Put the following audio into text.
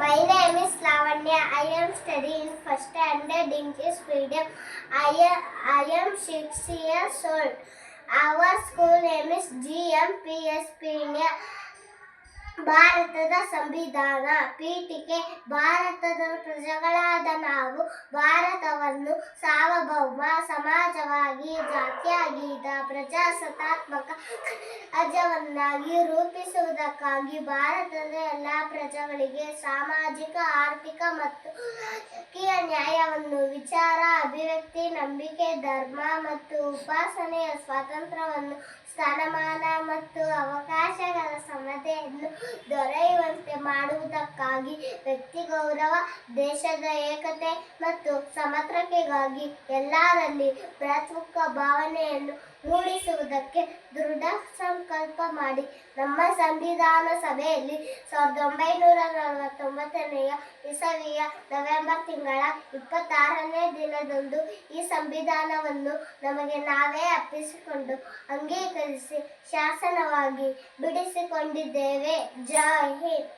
My name is Lavanya. I am studying first standard English medium. I am 6 years old. Our school name is GMPSP. ಭಾರತದ ಸಂವಿಧಾನ ಪೀಠಿಕೆ ಭಾರತದ ಪ್ರಜೆಗಳಾದ ನಾವು ಭಾರತವನ್ನು ಸಾರ್ವಭೌಮ ಸಮಾಜವಾಗಿ ಜಾತಿಯಾಗಿ ಪ್ರಜಾಸತ್ತಾತ್ಮಕ ರಾಜ್ಯವನ್ನಾಗಿ ರೂಪಿಸುವುದಕ್ಕಾಗಿ ಭಾರತದ ಎಲ್ಲ ಪ್ರಜೆಗಳಿಗೆ ಸಾಮಾಜಿಕ ಆರ್ಥಿಕ ಮತ್ತು ರಾಜಕೀಯ ನ್ಯಾಯವನ್ನು ವಿಚಾರ ಅಭಿವ್ಯಕ್ತಿ ನಂಬಿಕೆ ಧರ್ಮ ಮತ್ತು ಉಪಾಸನೆಯ ಸ್ವಾತಂತ್ರ್ಯವನ್ನು ಸ್ಥಾನಮಾನ ಮತ್ತು ಅವಕಾಶಗಳ ಸಮತೆಯನ್ನು ದೊರೆಯುವಂತೆ ಮಾಡುವುದಕ್ಕಾಗಿ ವ್ಯಕ್ತಿ ಗೌರವ ದೇಶದ ಏಕತೆ ಮತ್ತು ಸಮಗ್ರತೆಗಾಗಿ ಎಲ್ಲರಲ್ಲಿ ಭ್ರಾತೃತ್ವ ಭಾವನೆಯನ್ನು ಮೂಡಿಸುವುದಕ್ಕೆ ದೃಢ ಸಂಕಲ್ಪ ಮಾಡಿ ನಮ್ಮ ಸಂವಿಧಾನ ಸಭೆಯಲ್ಲಿ 1949ನೇ ಇಸವಿಯ ನವೆಂಬರ್ ತಿಂಗಳ 26ನೇ ದಿನದಂದು ಈ ಸಂವಿಧಾನವನ್ನು ನಮಗೆ ನಾವೇ ಅರ್ಪಿಸಿಕೊಂಡು ಅಂಗೀಕರಿಸಿ ಶಾಸನವಾಗಿ ಬಿಡಿಸಿಕೊಂಡಿದ್ದೇವೆ. ಜೈ ಹಿಂದ್.